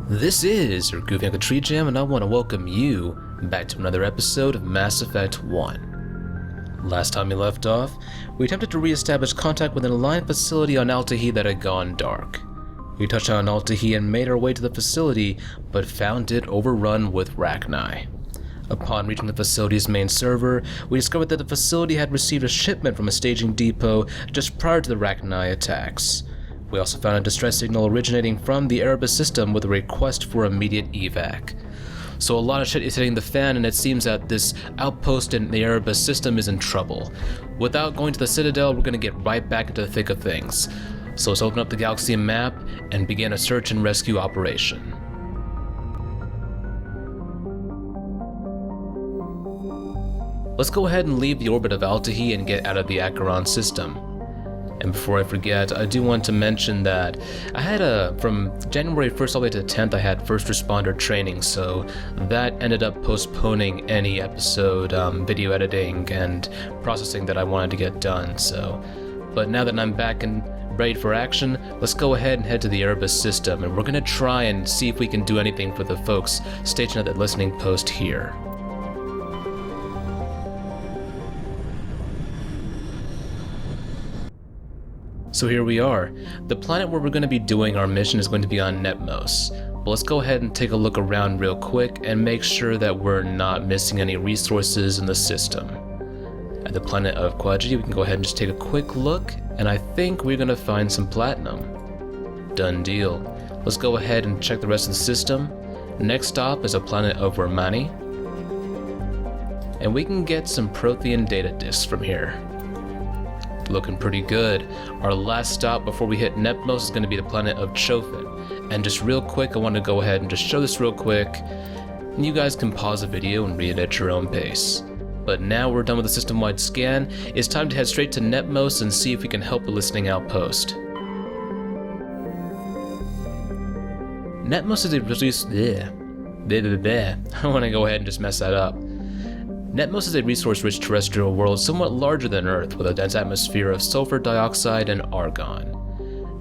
This is your goofy GreatTreeJam, and I want to welcome you back to another episode of Mass Effect 1. Last time we left off, we attempted to re-establish contact with an Alliance facility on Altahi that had gone dark. We touched on Altahi and made our way to the facility, but found it overrun with rachni. Upon reaching the facility's main server, we discovered that the facility had received a shipment from a staging depot just prior to the rachni attacks. We also found a distress signal originating from the Erebus system with a request for immediate evac. So a lot of shit is hitting the fan, and it seems that this outpost in the Erebus system is in trouble. Without going to the Citadel, we're going to get right back into the thick of things. So let's open up the Galaxy map and begin a search and rescue operation. Let's go ahead and leave the orbit of Altahi and get out of the Acheron system. And before I forget, I do want to mention that I had from January 1st all the way to the 10th, I had first responder training, so that ended up postponing any episode video editing and processing that I wanted to get done. But now that I'm back and ready for action, let's go ahead and head to the Erebus system, and we're going to try and see if we can do anything for the folks stationed at the listening post here. So here we are. The planet where we're going to be doing our mission is going to be on Nepmos. But let's go ahead and take a look around real quick and make sure that we're not missing any resources in the system. At the planet of Quadri, we can go ahead and just take a quick look, and I think we're going to find some platinum. Done deal. Let's go ahead and check the rest of the system. Next stop is a planet of Rachni, and we can get some Prothean data disks from here. Looking pretty good. Our last stop before we hit Nepmos is going to be the planet of Chofin. And just real quick, I want to go ahead and just show this real quick. And you guys can pause the video and read it at your own pace. But now we're done with the system-wide scan, it's time to head straight to Nepmos and see if we can help the listening outpost. Nepmos is a resource. I want to go ahead and just mess that up. Nepmos is a resource-rich terrestrial world somewhat larger than Earth, with a dense atmosphere of sulfur dioxide and argon.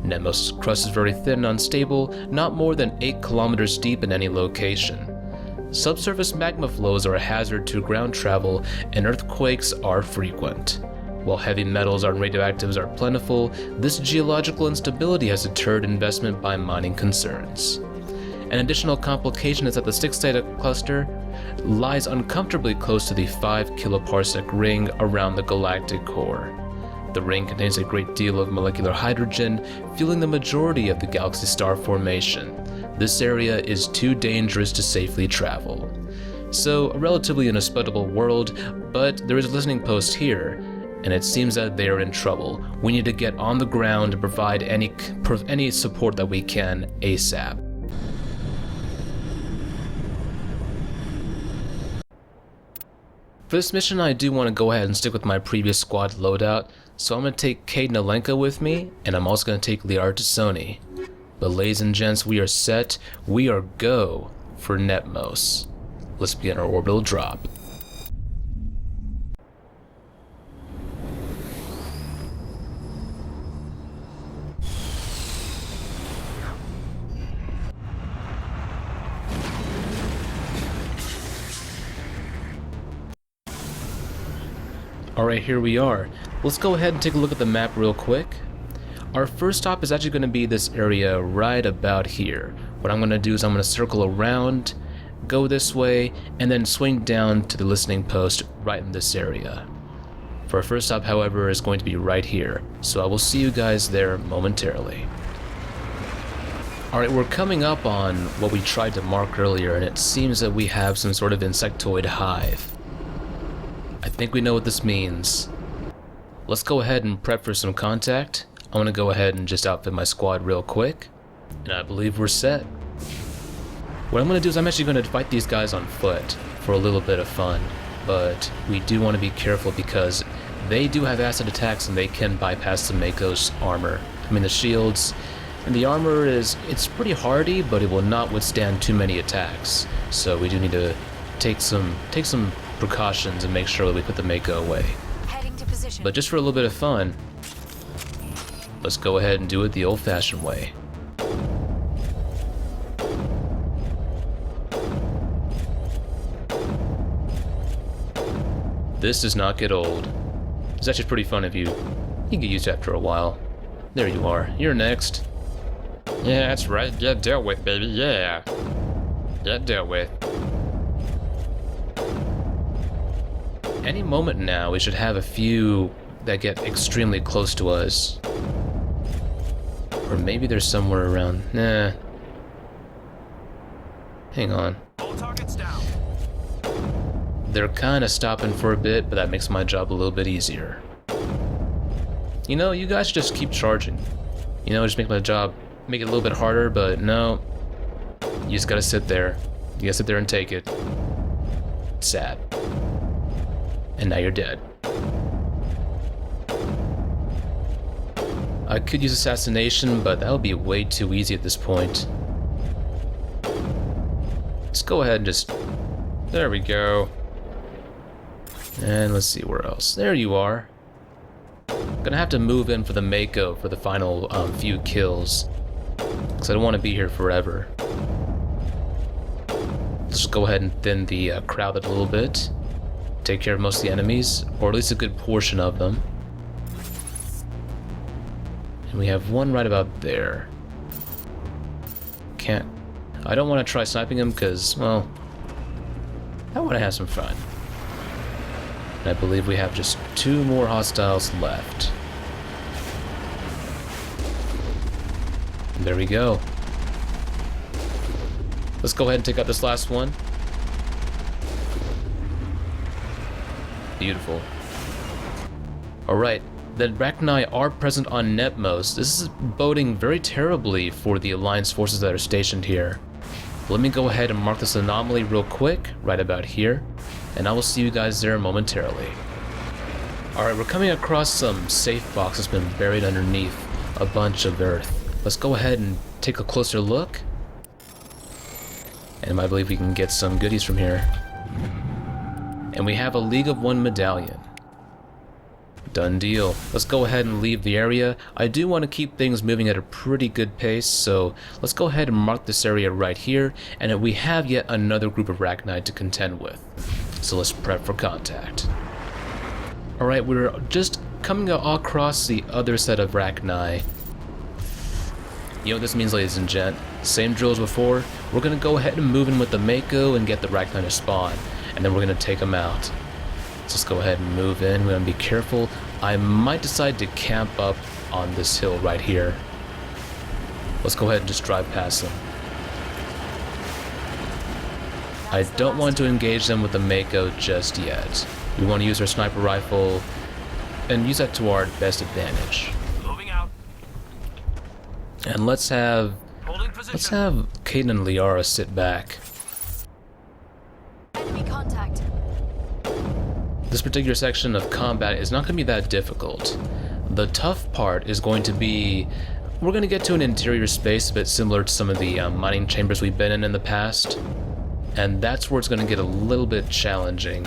Nepmos' crust is very thin and unstable, not more than 8 kilometers deep in any location. Subsurface magma flows are a hazard to ground travel, and earthquakes are frequent. While heavy metals and radioactives are plentiful, this geological instability has deterred investment by mining concerns. An additional complication is that the Styx data cluster lies uncomfortably close to the 5 kiloparsec ring around the galactic core. The ring contains a great deal of molecular hydrogen, fueling the majority of the galaxy star formation. This area is too dangerous to safely travel. So, a relatively inhospitable world, but there is a listening post here, and it seems that they are in trouble. We need to get on the ground and provide any support that we can ASAP. For this mission, I do want to go ahead and stick with my previous squad loadout, so I'm going to take Cade Nalenka with me, and I'm also going to take Liar Tassoni. But ladies and gents, we are set. We are go for Nepmos. Let's begin our orbital drop. Alright, here we are. Let's go ahead and take a look at the map real quick. Our first stop is actually going to be this area right about here. What I'm going to do is I'm going to circle around, go this way, and then swing down to the listening post right in this area. For our first stop, however, is going to be right here, so I will see you guys there momentarily. Alright, we're coming up on what we tried to mark earlier, and it seems that we have some sort of insectoid hive. I think we know what this means. Let's go ahead and prep for some contact. I'm going to go ahead and just outfit my squad real quick, and I believe we're set. What I'm going to do is I'm actually going to fight these guys on foot for a little bit of fun, but we do want to be careful because they do have acid attacks and they can bypass the Mako's armor. The shields, and the armor it's pretty hardy, but it will not withstand too many attacks. So we do need to take some precautions and make sure that we put the Mako away. Heading to position. But just for a little bit of fun, let's go ahead and do it the old-fashioned way. This does not get old. It's actually pretty fun if you get used to it after a while. There you are. You're next. Yeah, that's right. Get dealt with, baby. Yeah. Get dealt with. Any moment now, we should have a few that get extremely close to us. Or maybe there's somewhere around. Nah. Hang on. All targets down. They're kind of stopping for a bit, but that makes my job a little bit easier. You know, you guys just keep charging. You know, just make my job, make it a little bit harder, but no. You just gotta sit there. You gotta sit there and take it. It's sad. And now you're dead. I could use assassination, but that would be way too easy at this point. Let's go ahead and just... There we go. And let's see where else. There you are. Gonna have to move in for the Mako for the final few kills. Because I don't want to be here forever. Let's just go ahead and thin the crowd a little bit. Take care of most of the enemies, or at least a good portion of them. And we have one right about there. I don't want to try sniping him because, well, I want to have some fun. And I believe we have just 2 more hostiles left. And there we go. Let's go ahead and take out this last one. Beautiful. Alright, the rachni are present on Nepmos. This is boding very terribly for the Alliance forces that are stationed here. Let me go ahead and mark this anomaly real quick, right about here, and I will see you guys there momentarily. Alright, we're coming across some safe box that's been buried underneath a bunch of earth. Let's go ahead and take a closer look. And I believe we can get some goodies from here. And we have a League of One medallion. Done deal. Let's go ahead and leave the area. I do want to keep things moving at a pretty good pace, so let's go ahead and mark this area right here, and we have yet another group of rachni to contend with. So let's prep for contact. Alright, we're just coming across the other set of rachni. You know what this means, ladies and gent? Same drill as before. We're going to go ahead and move in with the Mako and get the rachni to spawn, and then we're going to take them out. Let's just go ahead and move in. We're going to be careful. I might decide to camp up on this hill right here. Let's go ahead and just drive past them. I don't want to engage them with the Mako just yet. We want to use our sniper rifle and use that to our best advantage. Moving out. And let's have Caden and Liara sit back. Enemy contact. This particular section of combat is not going to be that difficult. The tough part is going to be, we're going to get to an interior space a bit similar to some of the mining chambers we've been in the past, and that's where it's going to get a little bit challenging,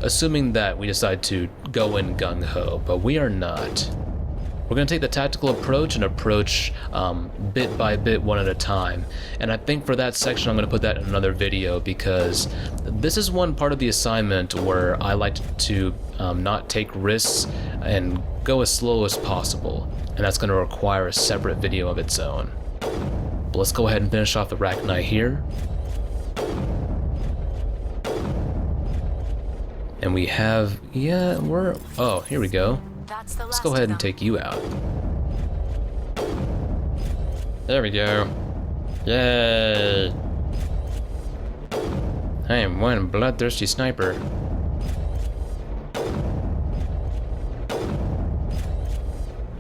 assuming that we decide to go in gung-ho, but we are not. We're going to take the tactical approach and approach bit by bit, one at a time. And I think for that section I'm going to put that in another video, because this is one part of the assignment where I like to not take risks and go as slow as possible. And that's going to require a separate video of its own. But let's go ahead and finish off the rachni here. And we have, oh, here we go. Let's go ahead and take you out. There we go. Yay! I am one bloodthirsty sniper.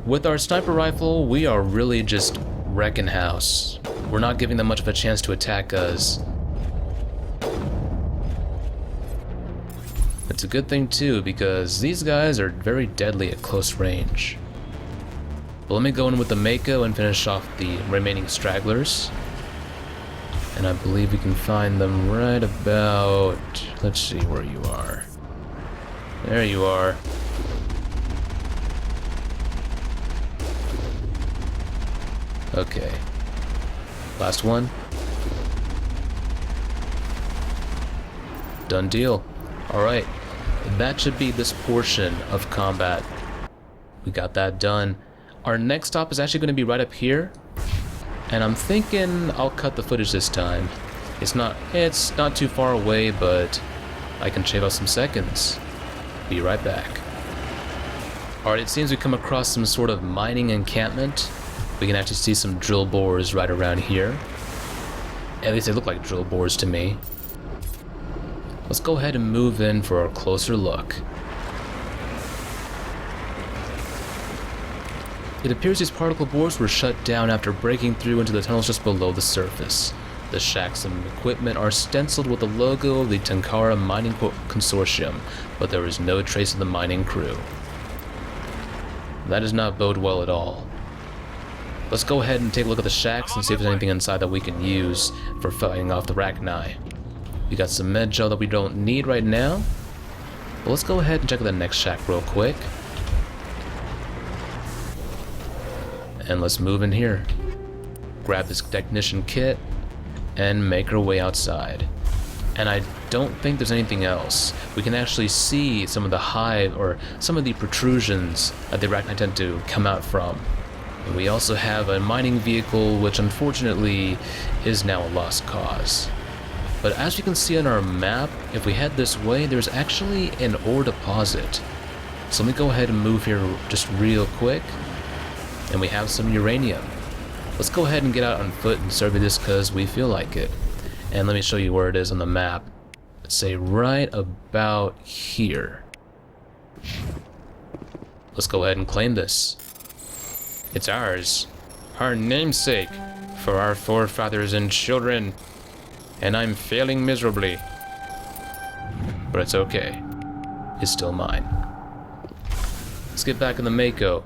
With our sniper rifle, we are really just wrecking house. We're not giving them much of a chance to attack us. It's a good thing too, because these guys are very deadly at close range. But let me go in with the Mako and finish off the remaining stragglers. And I believe we can find them right about... Let's see where you are. There you are. Okay. Last one. Done deal. Alright. that should be this portion of combat. We got that done. Our next stop is actually going to be right up here, and I'm thinking I'll cut the footage this time. It's not too far away, but I can shave off some seconds. Be right back. Alright, it seems we come across some sort of mining encampment. We can actually see some drill bores right around here. At least they look like drill bores to me. Let's go ahead and move in for a closer look. It appears these particle bores were shut down after breaking through into the tunnels just below the surface. The shacks and equipment are stenciled with the logo of the Tenkara Mining Consortium, but there is no trace of the mining crew. That does not bode well at all. Let's go ahead and take a look at the shacks and see if there's anything inside that we can use for fighting off the rachni. We got some med gel that we don't need right now, but let's go ahead and check out the next shack real quick. And let's move in here. Grab this technician kit and make our way outside. And I don't think there's anything else. We can actually see some of the hive or some of the protrusions that the rachni tend to come out from. And we also have a mining vehicle, which unfortunately is now a lost cause. But as you can see on our map, if we head this way, there's actually an ore deposit. So let me go ahead and move here just real quick. And we have some uranium. Let's go ahead and get out on foot and survey this because we feel like it. And let me show you where it is on the map. Let's say right about here. Let's go ahead and claim this. It's ours. Our namesake. For our forefathers and children. And I'm failing miserably. But it's okay. It's still mine. Let's get back in the Mako.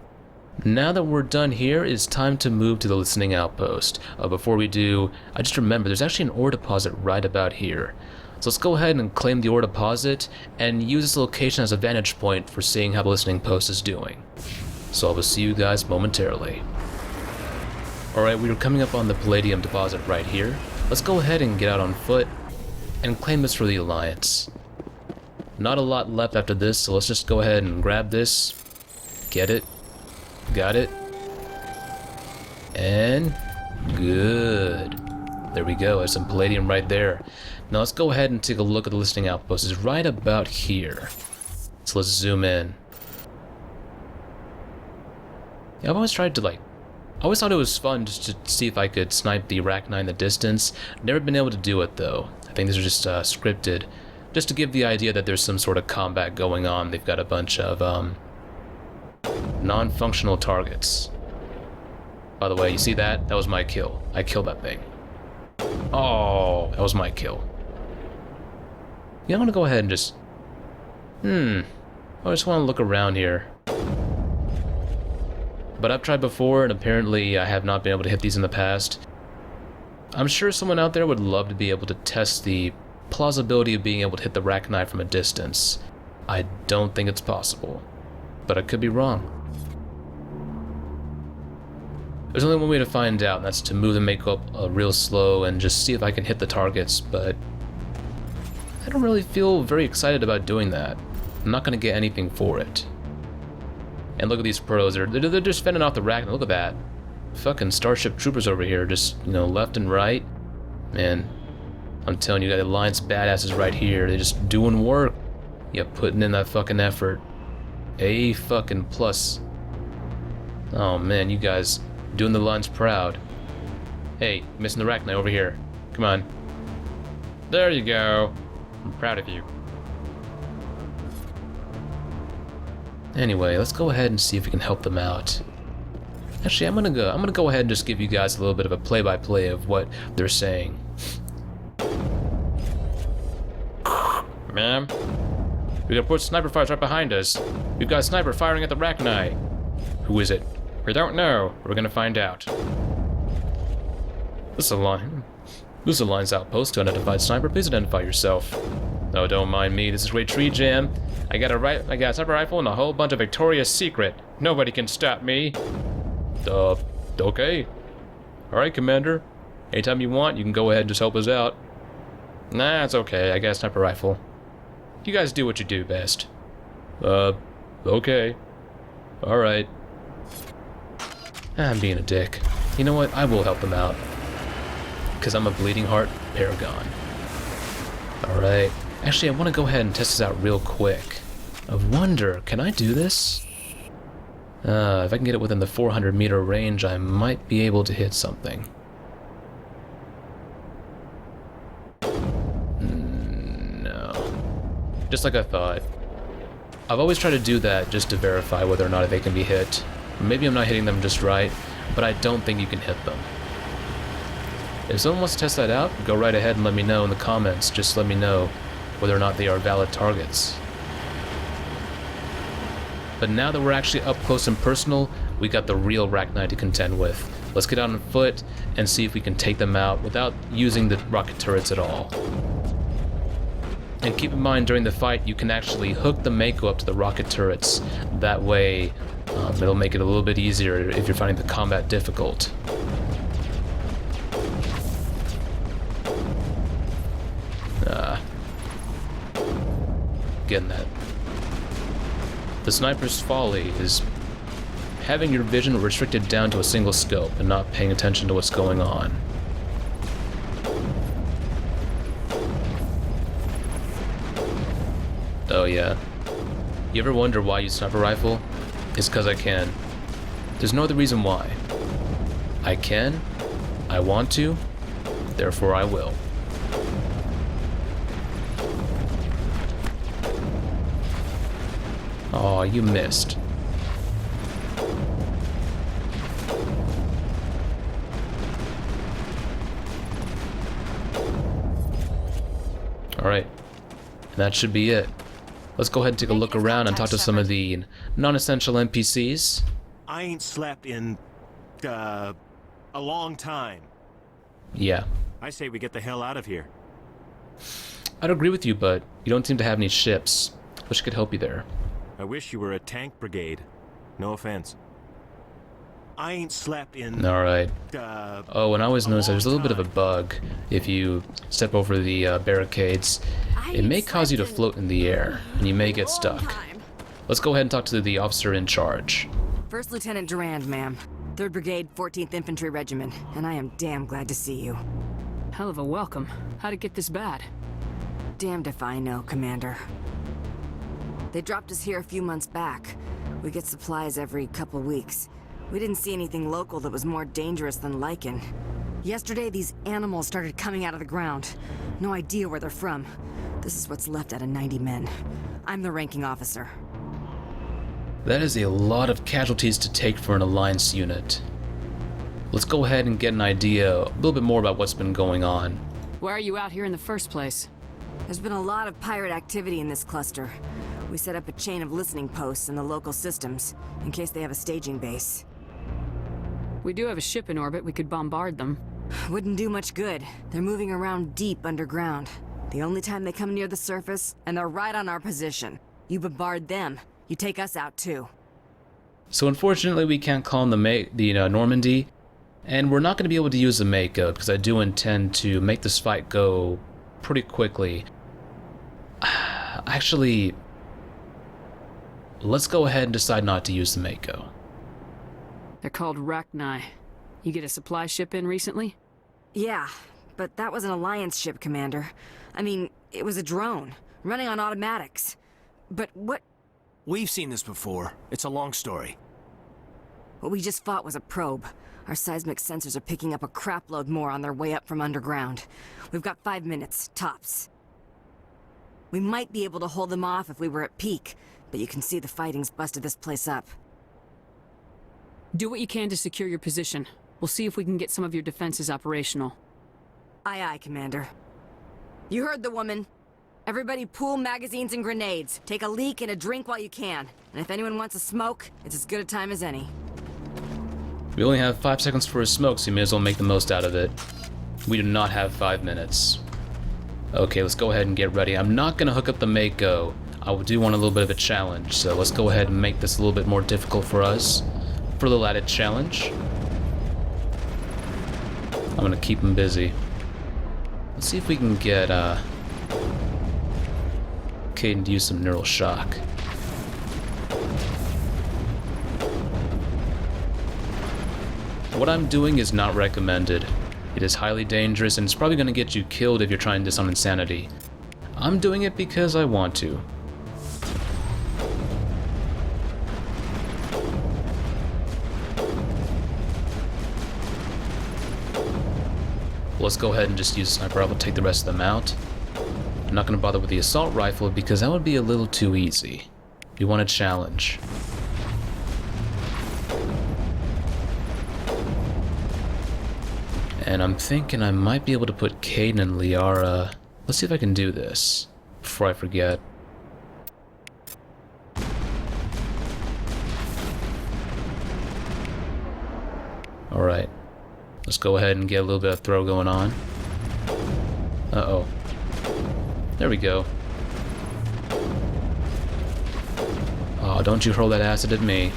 Now that we're done here, it's time to move to the listening outpost. Before we do, I just remembered there's actually an ore deposit right about here. So let's go ahead and claim the ore deposit and use this location as a vantage point for seeing how the listening post is doing. So I will see you guys momentarily. Alright, we are coming up on the palladium deposit right here. Let's go ahead and get out on foot and claim this for the Alliance. Not a lot left after this, so let's just go ahead and grab this, get it, got it, and good. There we go, there's some palladium right there. Now let's go ahead and take a look at the listening outpost. It's right about here. So let's zoom in. Yeah, I've always tried to I always thought it was fun just to see if I could snipe the rachni in the distance. Never been able to do it though. I think these are just scripted, just to give the idea that there's some sort of combat going on. They've got a bunch of non-functional targets. By the way, you see that? That was my kill. I killed that thing. Oh, that was my kill. Yeah, I'm gonna go ahead and just... I just want to look around here. But I've tried before, and apparently I have not been able to hit these in the past. I'm sure someone out there would love to be able to test the plausibility of being able to hit the rachni from a distance. I don't think it's possible, but I could be wrong. There's only one way to find out, and that's to move the makeup real slow and just see if I can hit the targets, but I don't really feel very excited about doing that. I'm not going to get anything for it. And look at these pros, they're just fending off the rachni. Look at that. Fucking Starship Troopers over here, just, left and right. Man, I'm telling you, the Alliance badasses right here. They're just doing work. Yeah, putting in that fucking effort. A fucking plus. Oh man, you guys doing the Alliance proud. Hey, missing the rachni over here. Come on. There you go. I'm proud of you. Anyway, let's go ahead and see if we can help them out. Actually, I'm gonna go ahead and just give you guys a little bit of a play-by-play of what they're saying. Ma'am, we got sniper fires right behind us. We've got a sniper firing at the rachni. Who is it? We don't know. We're gonna find out. This is Alliance outpost to unidentified sniper. Please identify yourself. Oh, don't mind me. This is GreatTreeJam. I got a sniper rifle and a whole bunch of Victoria's Secret. Nobody can stop me. Okay. Alright, Commander. Anytime you want, you can go ahead and just help us out. Nah, it's okay. I got a sniper rifle. You guys do what you do best. Okay. Alright. I'm being a dick. You know what? I will help them out. Because I'm a bleeding heart paragon. Alright. Actually, I want to go ahead and test this out real quick. I wonder, can I do this? If I can get it within the 400 meter range, I might be able to hit something. No. Just like I thought. I've always tried to do that just to verify whether or not they can be hit. Maybe I'm not hitting them just right, but I don't think you can hit them. If someone wants to test that out, go right ahead and let me know in the comments. Just let me know whether or not they are valid targets. But now that we're actually up close and personal, we got the real rachni to contend with. Let's get out on foot and see if we can take them out without using the rocket turrets at all. And keep in mind, during the fight, you can actually hook the Mako up to the rocket turrets. That way, it'll make it a little bit easier if you're finding the combat difficult. Getting that. The sniper's folly is having your vision restricted down to a single scope and not paying attention to what's going on. Oh yeah. You ever wonder why I use sniper rifle? It's because I can. There's no other reason why. I can, I want to, therefore I will. Aw, you missed. Alright. That should be it. Let's go ahead and take a look around and talk to some of the non-essential NPCs. I ain't slept in, a long time. Yeah. I say we get the hell out of here. I'd agree with you, but you don't seem to have any ships. Wish I could help you there. I wish you were a tank brigade. No offense. I ain't slept in, Alright. Oh, and I always notice there's a little bit of a bug. If you step over the barricades, it may cause you to float in the air, and you may get stuck. Let's go ahead and talk to the officer in charge. First Lieutenant Durand, ma'am. 3rd Brigade, 14th Infantry Regiment, and I am damn glad to see you. Hell of a welcome. How'd it get this bad? Damned if I know, Commander. They dropped us here a few months back. We get supplies every couple weeks. We didn't see anything local that was more dangerous than lichen. Yesterday, these animals started coming out of the ground. No idea where they're from. This is what's left out of 90 men. I'm the ranking officer. That is a lot of casualties to take for an Alliance unit. Let's go ahead and get an idea, a little bit more about what's been going on. Why are you out here in the first place? There's been a lot of pirate activity in this cluster. We set up a chain of listening posts in the local systems, in case they have a staging base. We do have a ship in orbit. We could bombard them. Wouldn't do much good. They're moving around deep underground. The only time they come near the surface, and they're right on our position. You bombard them, you take us out too. So unfortunately we can't call on the Normandy, and we're not going to be able to use the Mako, because I do intend to make this fight go pretty quickly. Actually, let's go ahead and decide not to use the Mako. They're called rachni. You get a supply ship in recently? Yeah, but that was an Alliance ship, Commander. I mean, it was a drone, running on automatics. But what... We've seen this before. It's a long story. What we just fought was a probe. Our seismic sensors are picking up a crapload more on their way up from underground. We've got 5 minutes, tops. We might be able to hold them off if we were at peak, but you can see the fighting's busted this place up. Do what you can to secure your position. We'll see if we can get some of your defenses operational. Aye, aye, Commander. You heard the woman. Everybody pool magazines and grenades. Take a leak and a drink while you can. And if anyone wants a smoke, it's as good a time as any. We only have 5 seconds for a smoke, so you may as well make the most out of it. We do not have 5 minutes. Okay, let's go ahead and get ready. I'm not going to hook up the Mako. I do want a little bit of a challenge, so let's go ahead and make this a little bit more difficult for us. For the added challenge. I'm going to keep him busy. Let's see if we can get, Caden to use some neural shock. What I'm doing is not recommended. It is highly dangerous and it's probably going to get you killed if you're trying this on insanity. I'm doing it because I want to. Let's go ahead and just use sniper rifle, take the rest of them out. I'm not going to bother with the assault rifle because that would be a little too easy. We want a challenge. And I'm thinking I might be able to put Caden and Liara. Let's see if I can do this before I forget. Alright. Let's go ahead and get a little bit of throw going on. Uh-oh. There we go. Oh, don't you hurl that acid at me.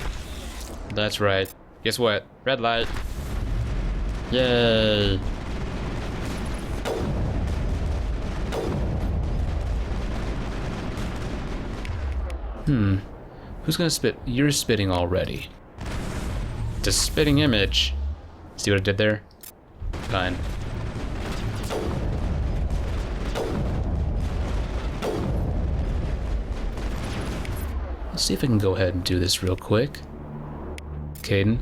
That's right. Guess what? Red light. Yay! Who's gonna spit? You're spitting already. It's a spitting image. See what I did there? Fine. Let's see if I can go ahead and do this real quick. Caden.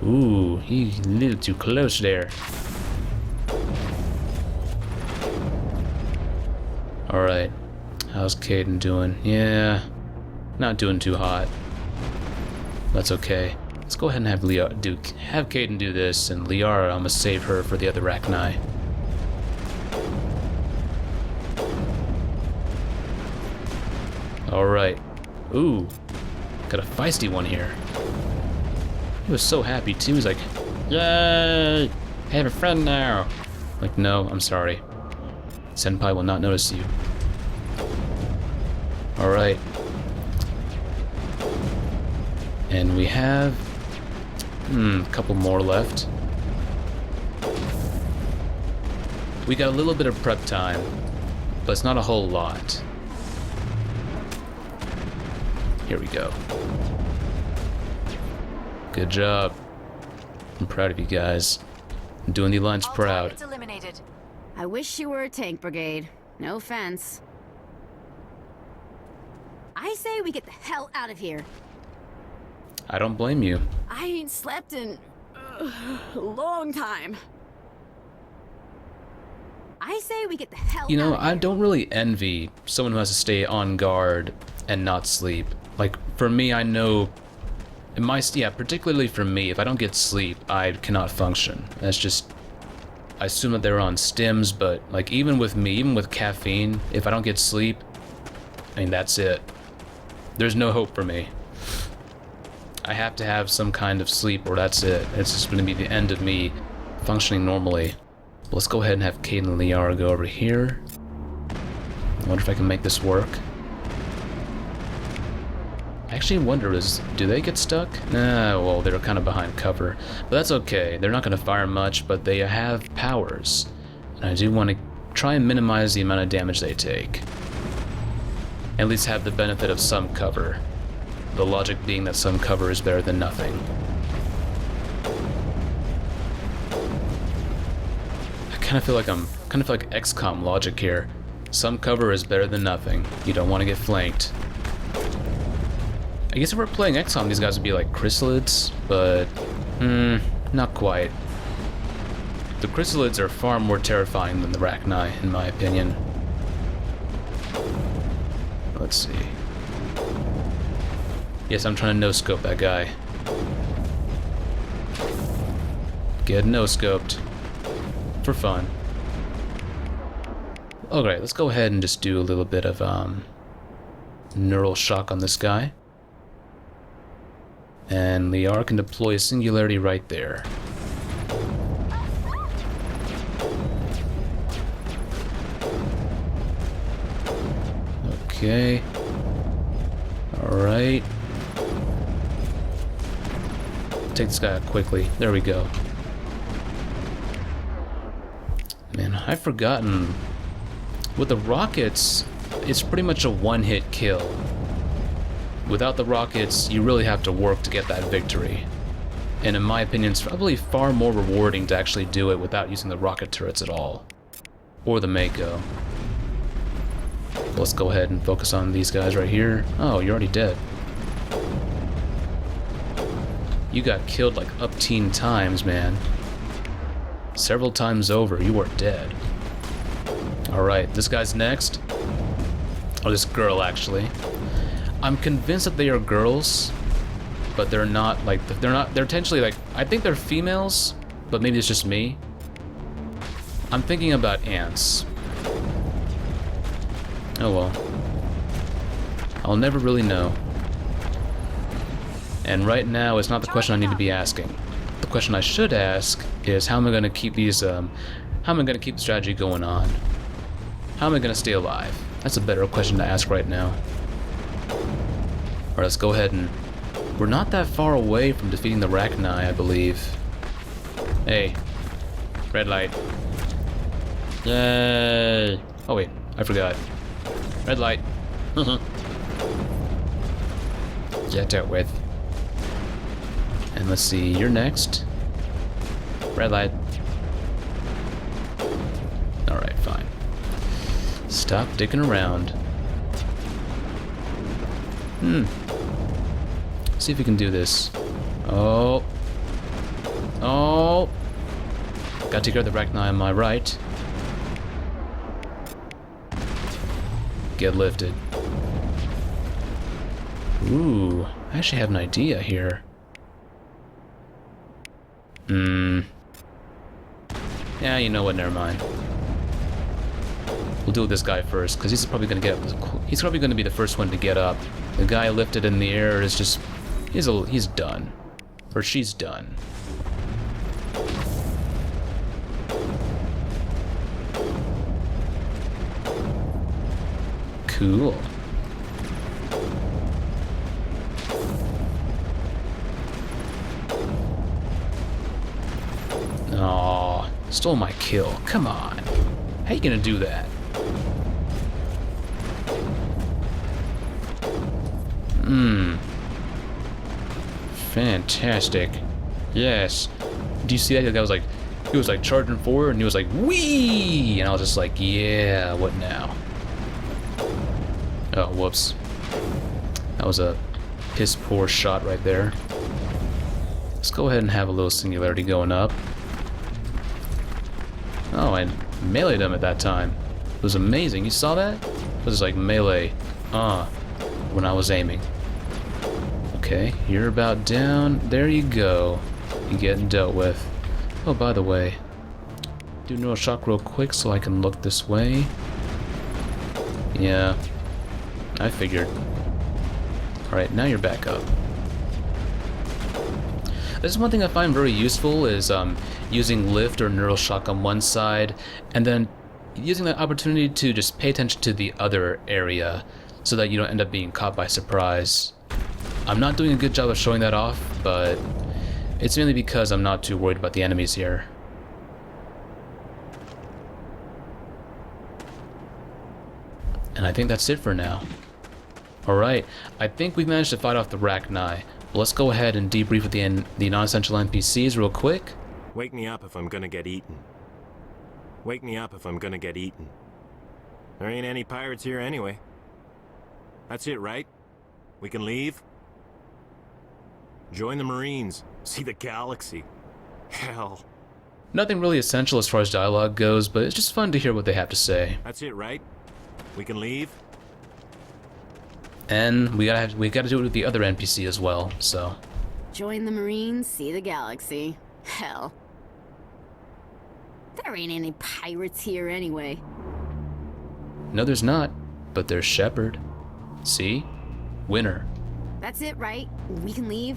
Ooh, he's a little too close there. Alright. How's Caden doing? Yeah. Not doing too hot. That's okay. Let's go ahead and have Caden do this, and Liara, I'm gonna save her for the other rachni. Alright. Ooh. Got a feisty one here. He was so happy too. He's like, Yay! I have a friend now. like, no, I'm sorry. Senpai will not notice you. Alright. And we have a couple more left. We got a little bit of prep time, but it's not a whole lot. Here we go. Good job. I'm proud of you guys. I'm doing the Alliance proud. Eliminated. I wish you were a tank brigade. No offense. I say we get the hell out of here. I don't blame you. I ain't slept in a long time. I say we get the hell You know, out of I here. don't really envy someone who has to stay on guard and not sleep. Like, for me, I know... particularly for me, if I don't get sleep, I cannot function. That's just... I assume that they're on stims, but, like, even with me, even with caffeine, if I don't get sleep, I mean, that's it. There's no hope for me. I have to have some kind of sleep, or that's it. It's just going to be the end of me functioning normally. Let's go ahead and have Caden and Liara go over here. I wonder if I can make this work. I actually wonder, do they get stuck? Nah, well, they're kind of behind cover. But that's okay. They're not going to fire much, but they have powers. And I do want to try and minimize the amount of damage they take. At least have the benefit of some cover. The logic being that some cover is better than nothing. I kind of feel like XCOM logic here. Some cover is better than nothing. You don't want to get flanked. I guess if we're playing XCOM, these guys would be like chrysalids, but not quite. The chrysalids are far more terrifying than the rachni, in my opinion. Let's see. Yes, I'm trying to no-scope that guy. Get no-scoped. For fun. Okay, let's go ahead and just do a little bit of neural shock on this guy. And Liara can deploy a singularity right there. Okay. Alright. take this guy out quickly. There we go. Man, I've forgotten. With the rockets, it's pretty much a one-hit kill. Without the rockets, you really have to work to get that victory. And in my opinion, it's probably far more rewarding to actually do it without using the rocket turrets at all. Or the Mako. Let's go ahead and focus on these guys right here. Oh, you're already dead. You got killed like up-teen times, man. Several times over, you are dead. Alright, this guy's next. Oh, this girl, actually. I'm convinced that they are girls, but they're not, like, they're potentially, like, I think they're females, but maybe it's just me. I'm thinking about ants. Oh well. I'll never really know. And right now, it's not the question I need to be asking. The question I should ask is, how am I going to keep these, how am I going to keep the strategy going on? How am I going to stay alive? That's a better question to ask right now. Alright, let's go ahead and... We're not that far away from defeating the rachni, I believe. Hey. Red light. Yay! Oh wait, I forgot. Red light. Get out with. And let's see, you're next. Red light. Alright, fine. Stop dicking around. See if we can do this. Oh. Oh. Gotta take care of the rachni on my right. Get lifted. Ooh, I actually have an idea here. Yeah, you know what, never mind. We'll deal with this guy first, because he's probably gonna get up. He's probably gonna be the first one to get up. The guy lifted in the air is just... He's done. Or she's done. Cool. Aw, stole my kill. Come on. How you gonna do that? Fantastic. Yes. Do you see that? The guy was like, he was like charging forward and he was like, wee! And I was just like, yeah, what now? Oh, whoops. That was a piss poor shot right there. Let's go ahead and have a little singularity going up. Oh, I meleeed him at that time. It was amazing. You saw that? It was like melee. When I was aiming. Okay, you're about down. There you go. You're getting dealt with. Oh, by the way, do neural shock real quick so I can look this way. Yeah, I figured. Alright, now you're back up. This is one thing I find very useful is using lift or neural shock on one side and then using that opportunity to just pay attention to the other area so that you don't end up being caught by surprise. I'm not doing a good job of showing that off, but it's mainly because I'm not too worried about the enemies here. And I think that's it for now. Alright, I think we've managed to fight off the rachni. Let's go ahead and debrief with the non-essential NPCs real quick. Wake me up if I'm gonna get eaten. Wake me up if I'm gonna get eaten. There ain't any pirates here anyway. That's it, right? We can leave? Join the Marines. See the galaxy. Hell. Nothing really essential as far as dialogue goes, but it's just fun to hear what they have to say. That's it, right? We can leave? And we gotta do it with the other NPC as well, so. Join the Marines, see the galaxy. Hell. There ain't any pirates here anyway. No, there's not, but there's Shepard. See? Winner. That's it, right? We can leave?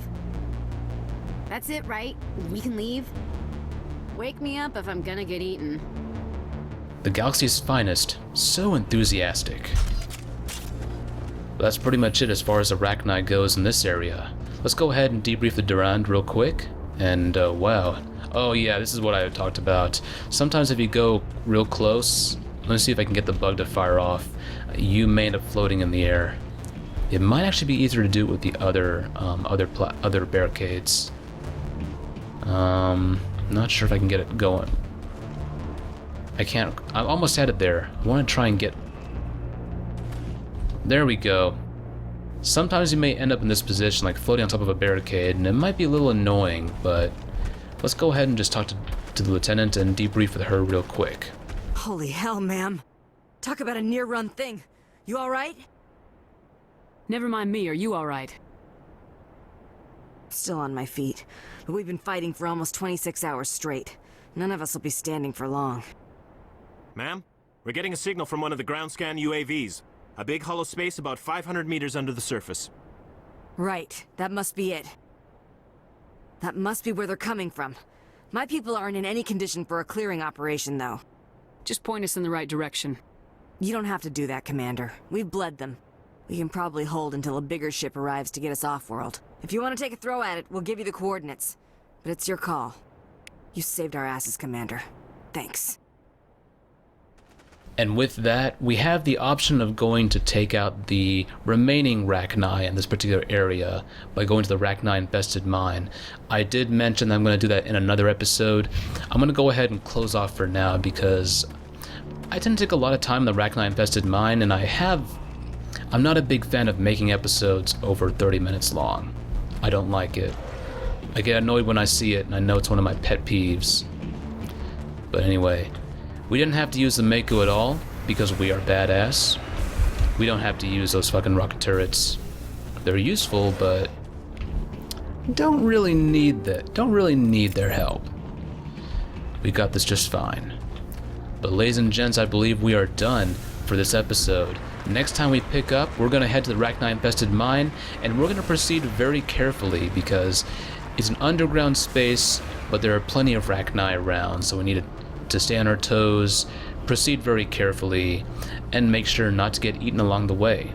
That's it, right? We can leave? Wake me up if I'm gonna get eaten. The galaxy's finest. So enthusiastic. But that's pretty much it as far as the rachni goes in this area. let's go ahead and debrief the Durand real quick. And wow. Oh yeah, this is what I talked about. Sometimes if you go real close, let me see if I can get the bug to fire off, you may end up floating in the air. It might actually be easier to do it with the other barricades. Not sure if I can get it going. I can't. I almost had it there. I want to try and get. There we go. Sometimes you may end up in this position, like floating on top of a barricade, and it might be a little annoying, but let's go ahead and just talk to the lieutenant and debrief with her real quick. Holy hell, ma'am. Talk about a near-run thing. You alright? Never mind me, are you alright? Still on my feet, but we've been fighting for almost 26 hours straight. None of us will be standing for long. Ma'am, we're getting a signal from one of the ground scan UAVs. A big hollow space about 500 meters under the surface. Right, that must be it. That must be where they're coming from. My people aren't in any condition for a clearing operation, though. Just point us in the right direction. You don't have to do that, Commander. We've bled them. We can probably hold until a bigger ship arrives to get us off-world. If you want to take a throw at it, we'll give you the coordinates. But it's your call. You saved our asses, Commander. Thanks. And with that, we have the option of going to take out the remaining rachni in this particular area by going to the rachni infested mine. I did mention that I'm going to do that in another episode. I'm going to go ahead and close off for now because I tend to take a lot of time in the rachni infested mine, and I'm not a big fan of making episodes over 30 minutes long. I don't like it. I get annoyed when I see it, and I know it's one of my pet peeves. But anyway, we didn't have to use the Mako at all, because we are badass. We don't have to use those fucking rocket turrets. They're useful, but don't really need their help. We got this just fine. But ladies and gents, I believe we are done for this episode. Next time we pick up, we're going to head to the rachni infested mine, and we're going to proceed very carefully because it's an underground space, but there are plenty of rachni around, so we need to stay on our toes, proceed very carefully, and make sure not to get eaten along the way.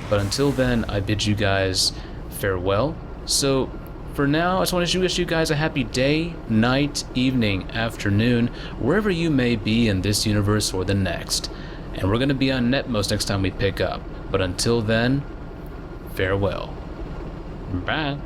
But until then, I bid you guys farewell. So for now, I just want to wish you guys a happy day, night, evening, afternoon, wherever you may be in this universe or the next. And we're going to be on Nepmos next time we pick up. But until then, farewell. Bye.